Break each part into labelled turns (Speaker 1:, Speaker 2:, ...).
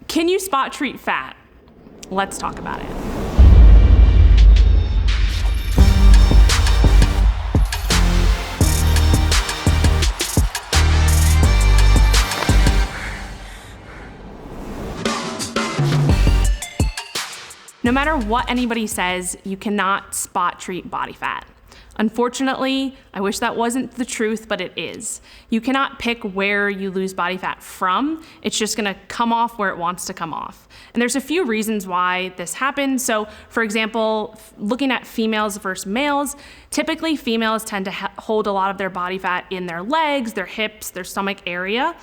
Speaker 1: Can you spot treat fat? Let's talk about it. No matter what anybody says, you cannot spot treat body fat. Unfortunately, I wish that wasn't the truth, but it is. You cannot pick where you lose body fat from. It's just gonna come off where it wants to come off. And there's a few reasons why this happens. So for example, looking at females versus males, typically females tend to hold a lot of their body fat in their legs, their hips, their stomach area.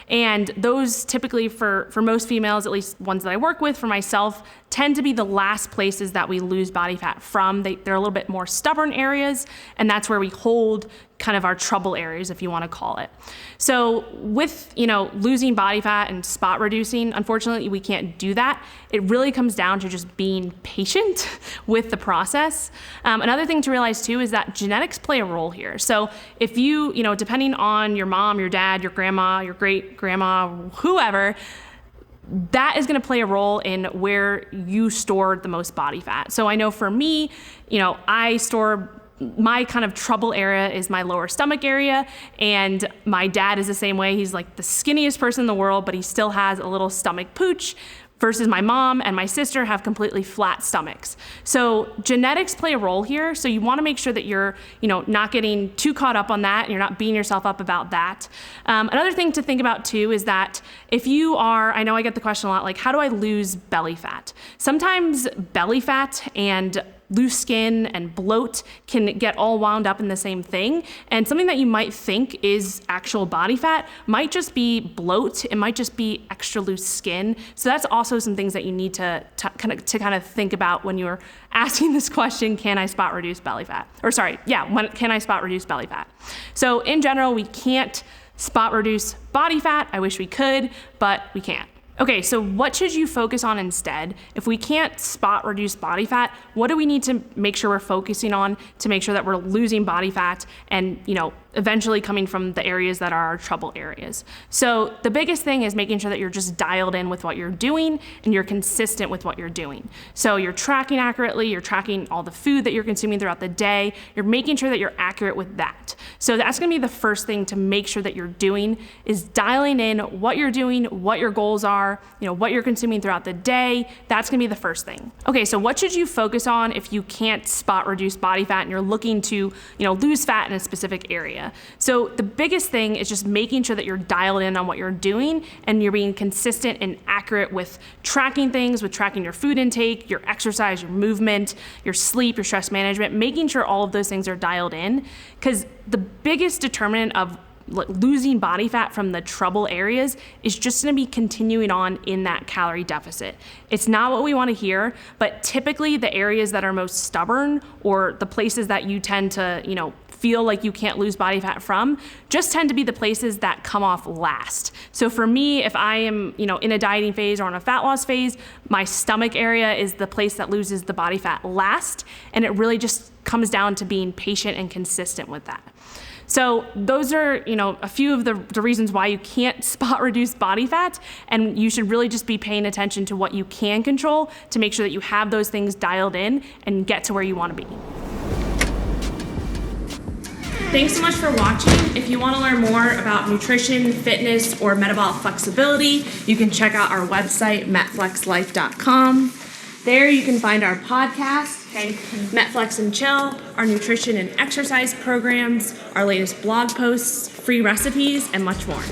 Speaker 1: And those typically for most females, at least ones that I work with, for myself, tend to be the last places that we lose body fat from. They're a little bit more stubborn areas, and that's where we hold kind of our trouble areas, if you want to call it. So with losing body fat and spot reducing, unfortunately, we can't do that. It really comes down to just being patient with the process. Another thing to realize too is that genetics play a role here. So if you depending on your mom, your dad, your grandma, your great grandma, whoever, that is going to play a role in where you store the most body fat. So I know for me, I store my kind of trouble area is my lower stomach area, and my dad is the same way. He's like the skinniest person in the world, but he still has a little stomach pooch, versus my mom and my sister have completely flat stomachs. So genetics play a role here. So you want to make sure that you're, not getting too caught up on that and you're not beating yourself up about that. Another thing to think about too is that if you are, I know I get the question a lot, like how do I lose belly fat? Sometimes belly fat and loose skin and bloat can get all wound up in the same thing. And something that you might think is actual body fat might just be bloat. It might just be extra loose skin. So that's also some things that you need to kind of think about when you're asking this question, can I spot reduce belly fat? Can I spot reduce belly fat? So in general, we can't spot reduce body fat. I wish we could, but we can't. Okay, so what should you focus on instead? If we can't spot reduce body fat, what do we need to make sure we're focusing on to make sure that we're losing body fat and, eventually coming from the areas that are our trouble areas? So the biggest thing is making sure that you're just dialed in with what you're doing and you're consistent with what you're doing. So you're tracking accurately, you're tracking all the food that you're consuming throughout the day, you're making sure that you're accurate with that. So that's gonna be the first thing to make sure that you're doing is dialing in what you're doing, what your goals are, what you're consuming throughout the day. That's gonna be the first thing. Okay, so what should you focus on if you can't spot reduce body fat and you're looking to, lose fat in a specific area? So the biggest thing is just making sure that you're dialed in on what you're doing and you're being consistent and accurate with tracking things, with tracking your food intake, your exercise, your movement, your sleep, your stress management, making sure all of those things are dialed in, because the biggest determinant of losing body fat from the trouble areas is just going to be continuing on in that calorie deficit. It's not what we want to hear, but typically the areas that are most stubborn or the places that you tend to, feel like you can't lose body fat from just tend to be the places that come off last. So for me, if I am, in a dieting phase or on a fat loss phase, my stomach area is the place that loses the body fat last, and it really just comes down to being patient and consistent with that. So those are, a few of the reasons why you can't spot reduce body fat, and you should really just be paying attention to what you can control to make sure that you have those things dialed in and get to where you want to be. Thanks so much for watching. If you want to learn more about nutrition, fitness, or metabolic flexibility, you can check out our website, metflexlife.com. There you can find our podcast, MetFlex and Chill, our nutrition and exercise programs, our latest blog posts, free recipes, and much more.